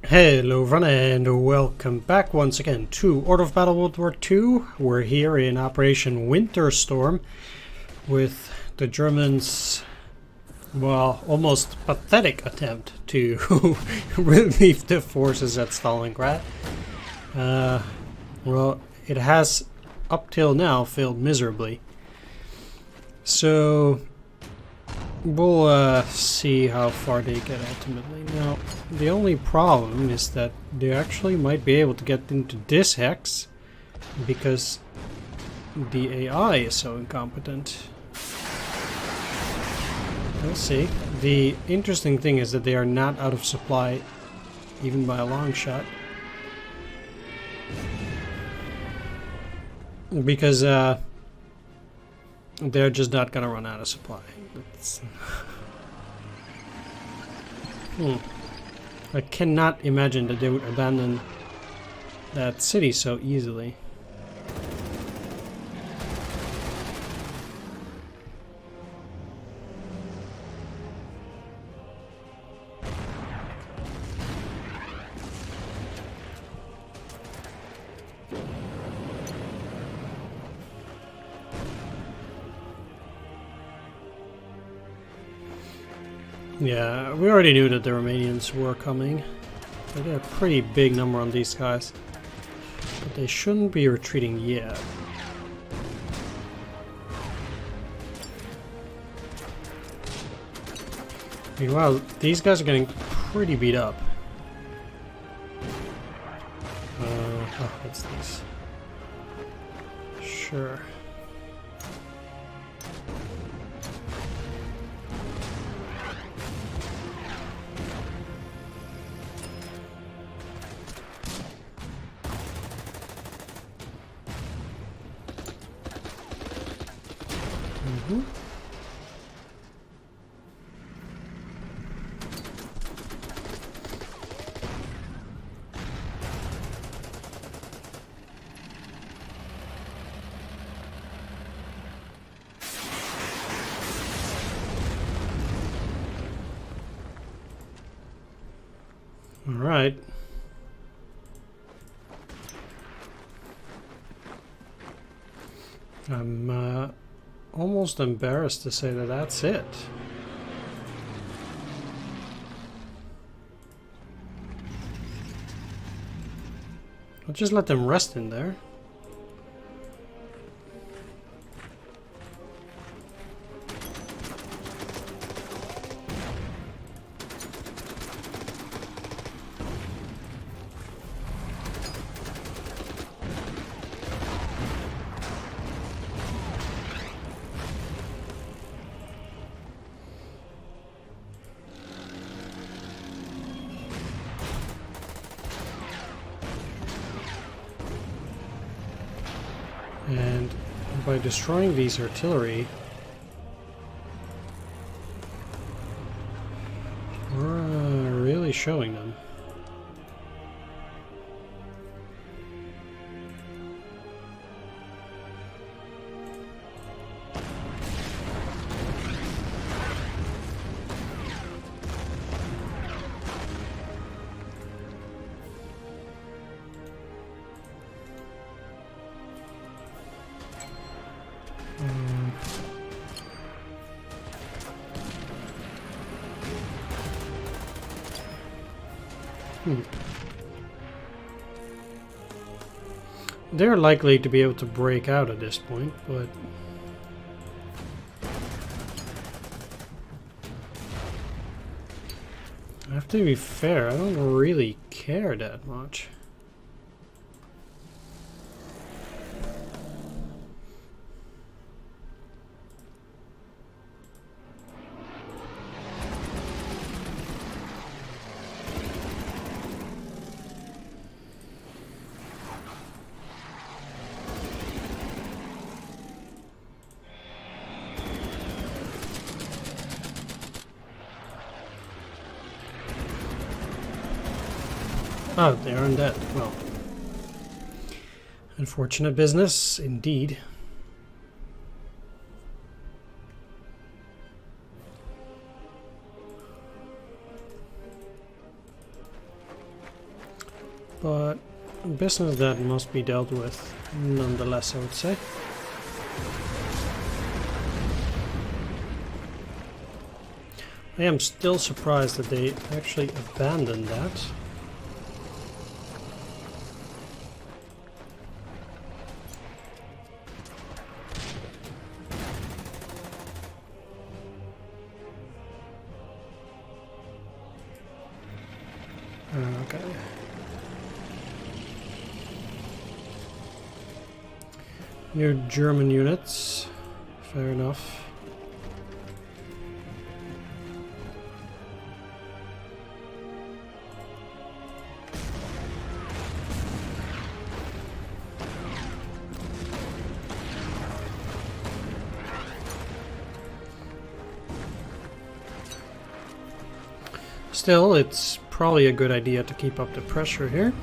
Hello everyone and welcome back once again to Order of Battle World War II. We're here in Operation Winter Storm with the Germans, well, almost pathetic attempt to relieve the forces at Stalingrad. Well, it has up till now failed miserably. So we'll see how far they get ultimately. Now, the only problem is that they actually might be able to get into this hex because the AI is so incompetent. We'll see. The interesting thing is that they are not out of supply, even by a long shot. Because they're just not gonna run out of supply. I cannot imagine that they would abandon that city so easily. Yeah, we already knew that the Romanians were coming. They had a pretty big number on these guys. But they shouldn't be retreating yet. Meanwhile, these guys are getting pretty beat up. Oh, what's this? Sure. All right. I'm almost embarrassed to say that that's it. I'll just let them rest in there. And by destroying these artillery, we're really showing them. They're likely to be able to break out at this point, but I have to be fair, I don't really care that much. Oh, they are undead. Well, unfortunate business, indeed. But business that must be dealt with nonetheless, I would say. I am still surprised that they actually abandoned that. Okay. New German units. Fair enough. Still, it's probably a good idea to keep up the pressure here.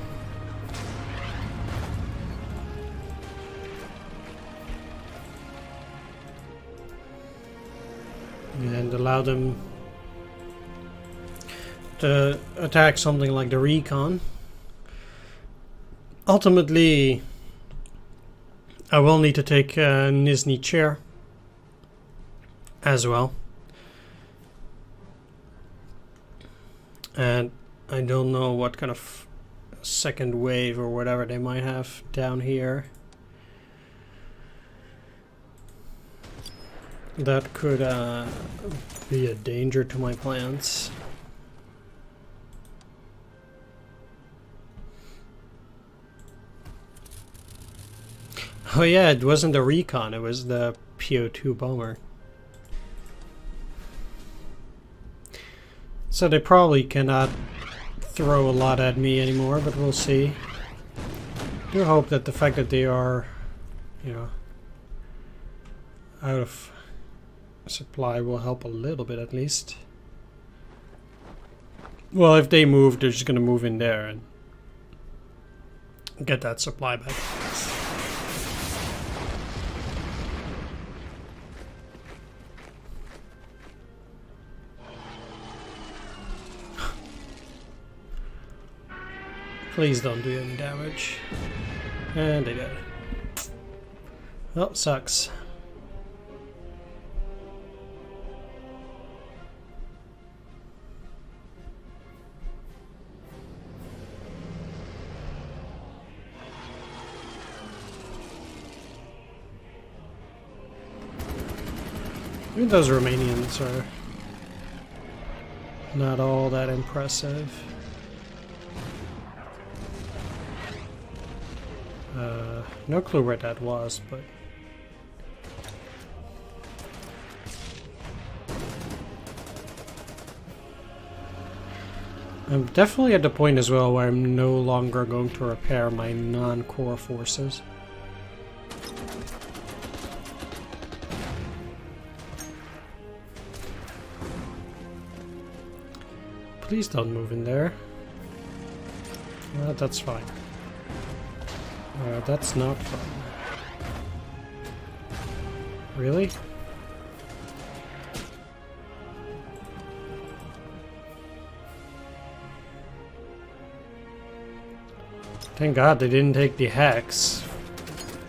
And allow them to attack something like the recon. Ultimately, I will need to take Nizhny Chair as well. And I don't know what kind of second wave or whatever they might have down here. That could be a danger to my plans. Oh yeah, it wasn't the recon, it was the PO2 bomber. So they probably cannot throw a lot at me anymore, but we'll see. I do hope that the fact that they are, you know, out of supply will help a little bit at least. Well, if they move, they're just gonna move in there and get that supply back. Please don't do any damage. And they did. Well, sucks. Even those Romanians are not all that impressive. No clue where that was, but I'm definitely at the point as well where I'm no longer going to repair my non-core forces. Please don't move in there. That's fine. That's not fun. Really? Thank God they didn't take the hex.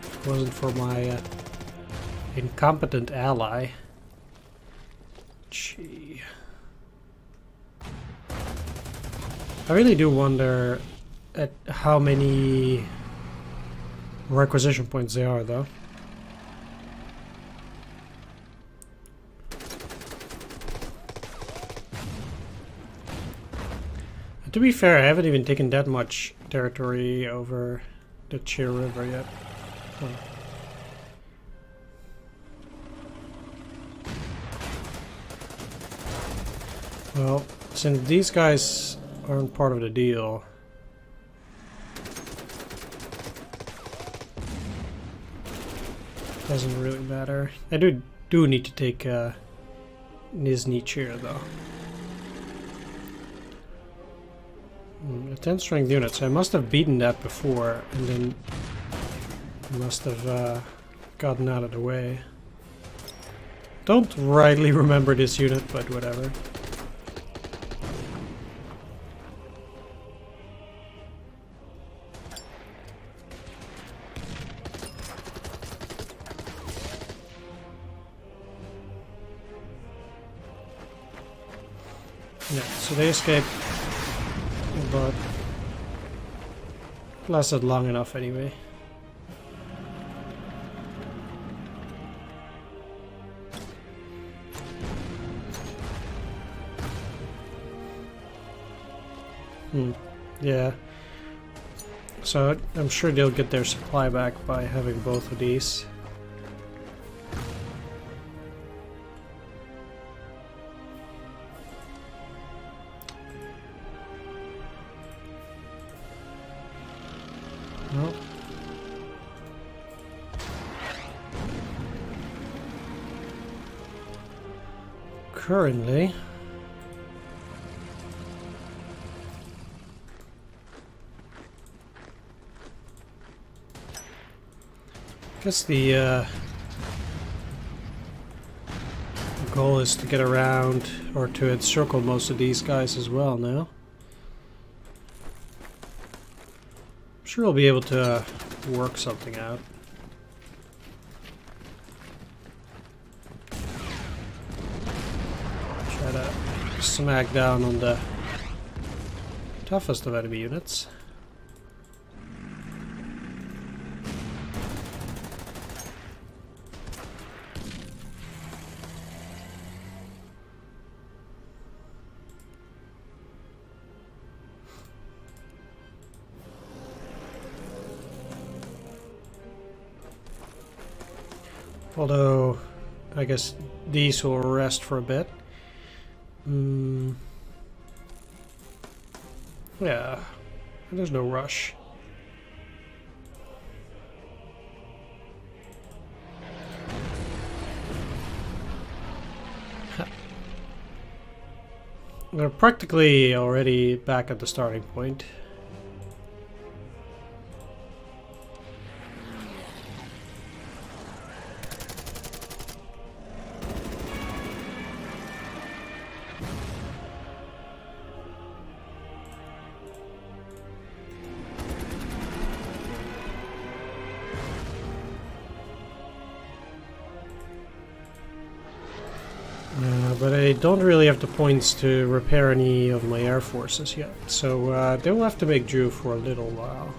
If it wasn't for my incompetent ally. Gee. I really do wonder at how many requisition points they are, though. And to be fair, I haven't even taken that much territory over the Chir River yet. Oh. Well, since these guys aren't part of the deal, doesn't really matter. I do need to take Nizhny Chair though. A 10 strength unit, so I must have beaten that before and then must have gotten out of the way. Don't rightly remember this unit, but whatever. Yeah, so they escaped, but lasted long enough anyway. Yeah. So I'm sure they'll get their supply back by having both of these. Well. Currently, I guess the goal is to get around or to encircle most of these guys as well now. I'm sure we'll be able to work something out. Try to smack down on the toughest of enemy units. Although, I guess these will rest for a bit. Yeah, there's no rush. We're practically already back at the starting point. But I don't really have the points to repair any of my air forces yet, so they will have to make do for a little while.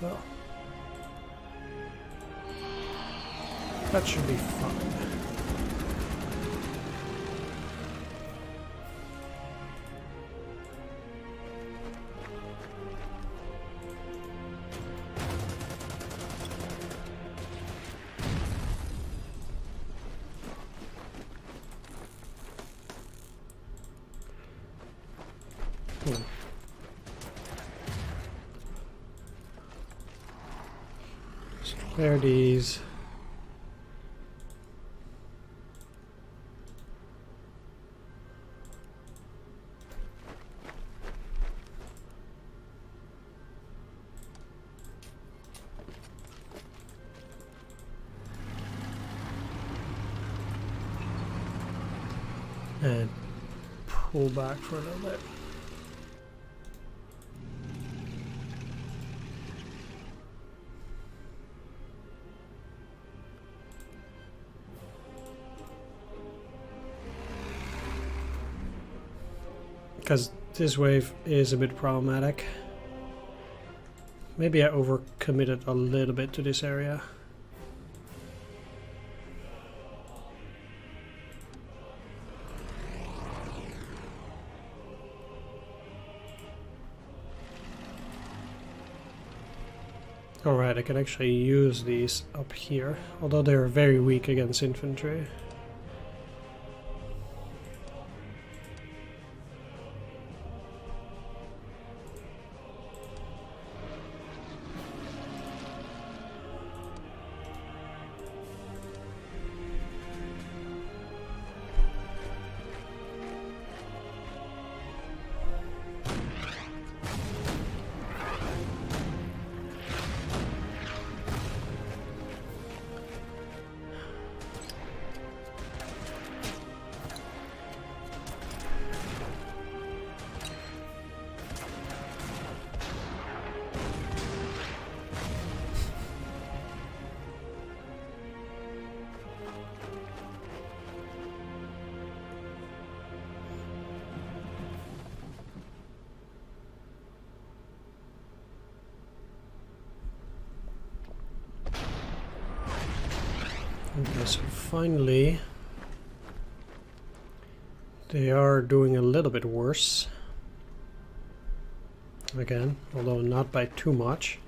Well, that should be fine. Clear these. And pull back for a little bit. Because this wave is a bit problematic. Maybe I overcommitted a little bit to this area. Alright, I can actually use these up here, although they're very weak against infantry. so finally they are doing a little bit worse. Again, although not by too much.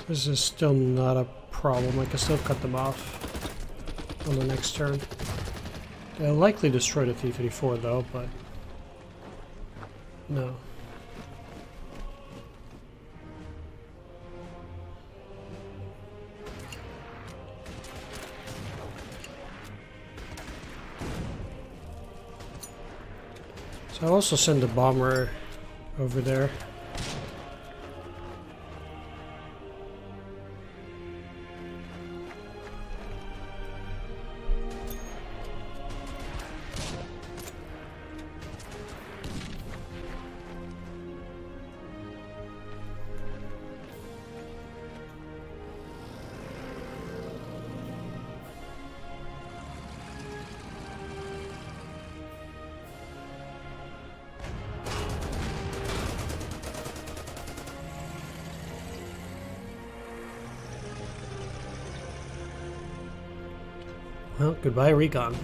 This is still not a problem. I can still cut them off on the next turn. They'll likely destroy the T-34 though, but no. So I'll also send a bomber over there. Well, goodbye, recon.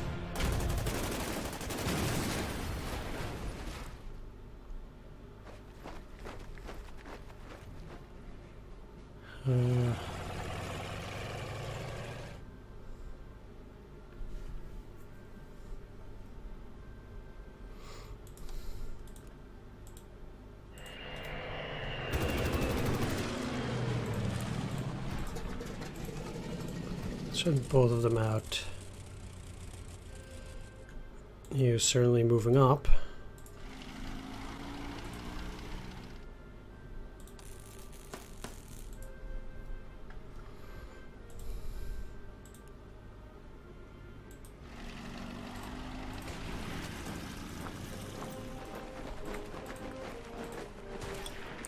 Send both of them out. You're certainly moving up.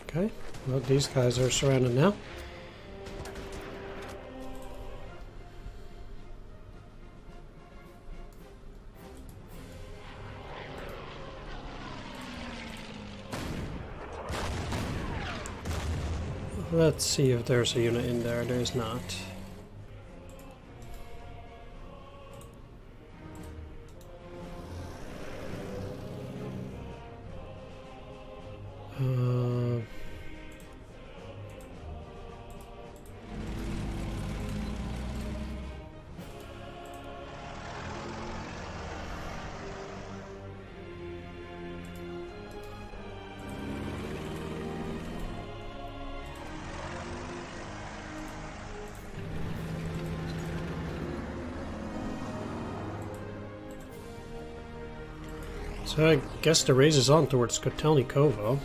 Okay, well, these guys are surrounded now. Let's see if there's a unit in there. There's not. So I guess the race is on towards Kotelnikovo.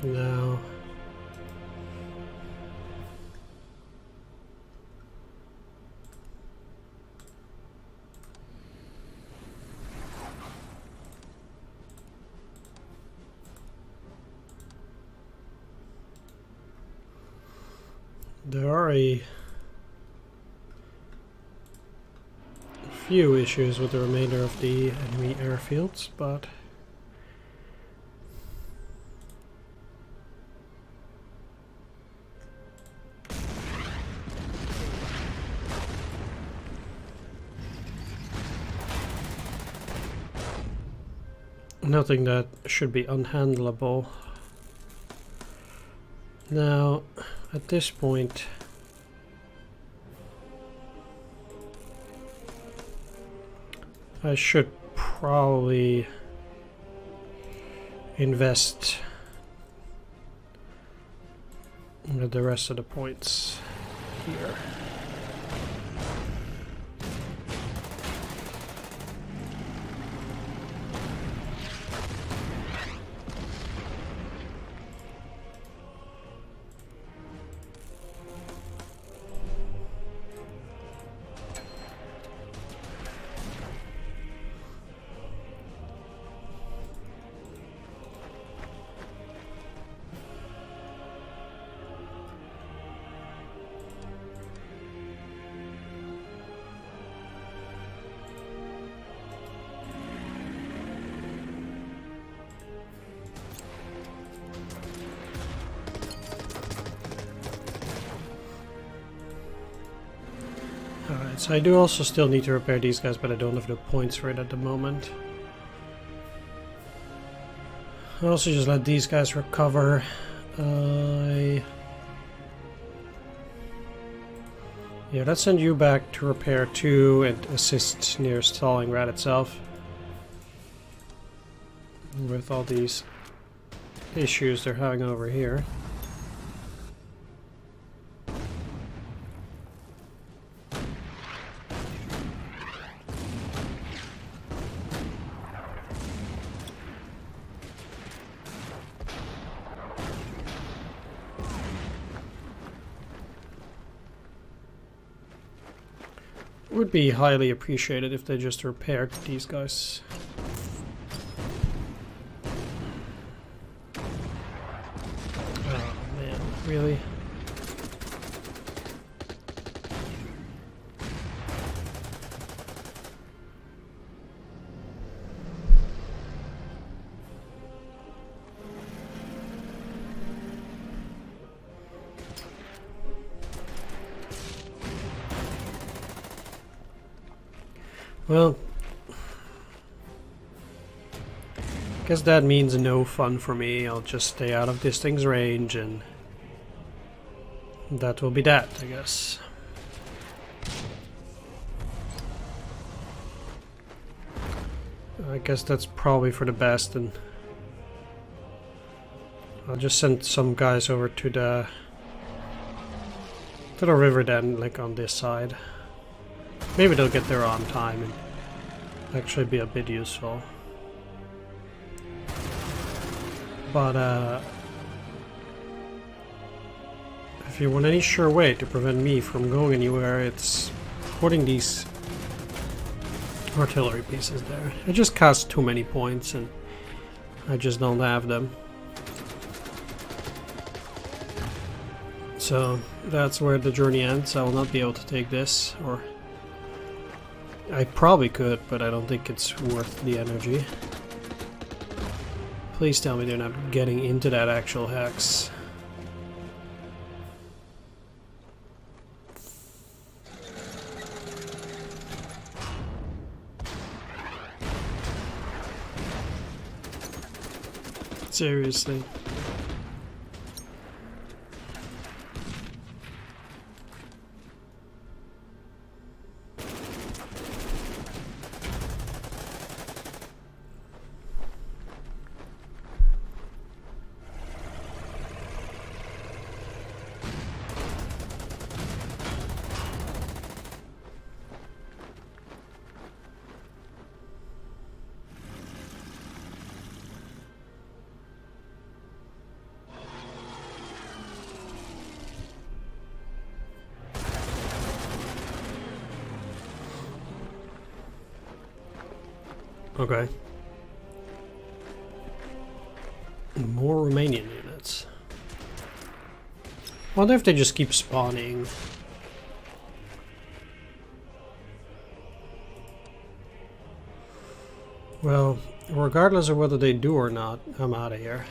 Now there are a few issues with the remainder of the enemy airfields, but nothing that should be unhandleable. Now, at this point, I should probably invest the rest of the points here. Alright, so I do also still need to repair these guys, but I don't have the points for it at the moment. I'll also just let these guys recover. Yeah, let's send you back to repair 2 and assist near Stalingrad itself. With all these issues they're having over here. Would be highly appreciated if they just repaired these guys. Oh man, really? Well, guess that means no fun for me. I'll just stay out of this thing's range and that will be that, I guess. I guess that's probably for the best, and I'll just send some guys over to the river then, like on this side. Maybe they'll get there on time and actually be a bit useful. But if you want any sure way to prevent me from going anywhere, it's putting these artillery pieces there. It just costs too many points and I just don't have them. So that's where the journey ends. I will not be able to take this, or I probably could, but I don't think it's worth the energy. Please tell me they're not getting into that actual hex. Seriously. Okay. More Romanian units. Wonder if they just keep spawning. Well, regardless of whether they do or not, I'm out of here.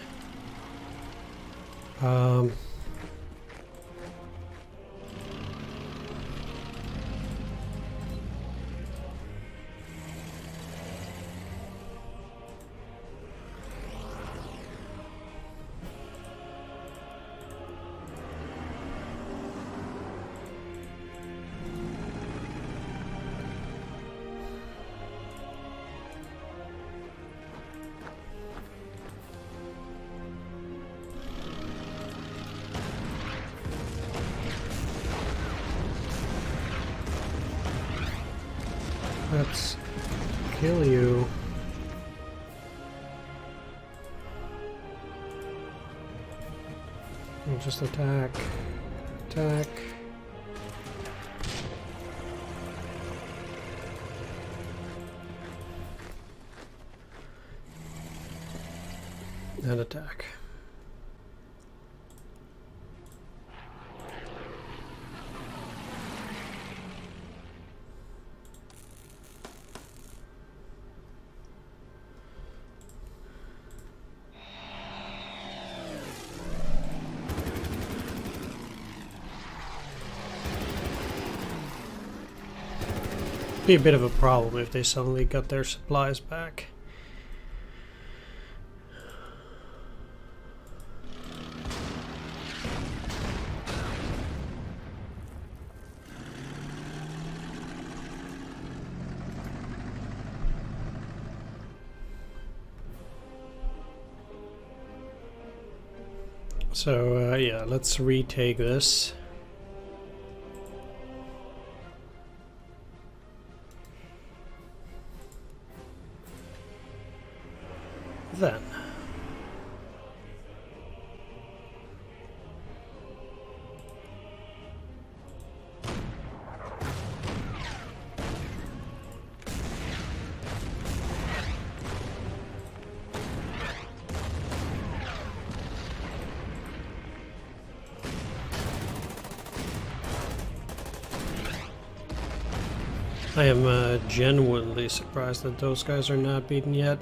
Let's kill you. And just attack. Attack. And attack. Be a bit of a problem if they suddenly got their supplies back. So yeah, let's retake this. Then I am genuinely surprised that those guys are not beaten yet.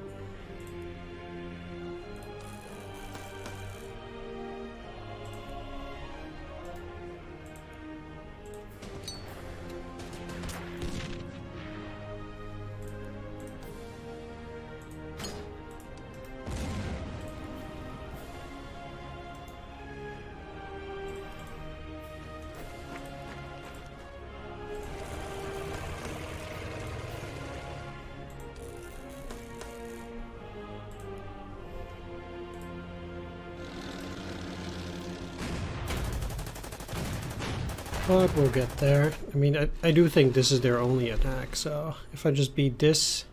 But we'll get there. I mean, I do think this is their only attack, so if I just beat this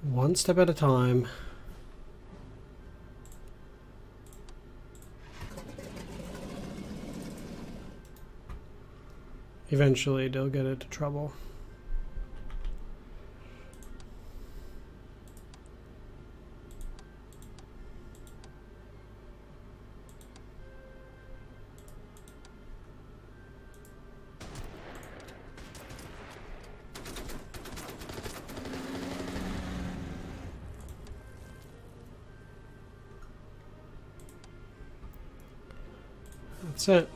one step at a time. Eventually they'll get into trouble. That's it.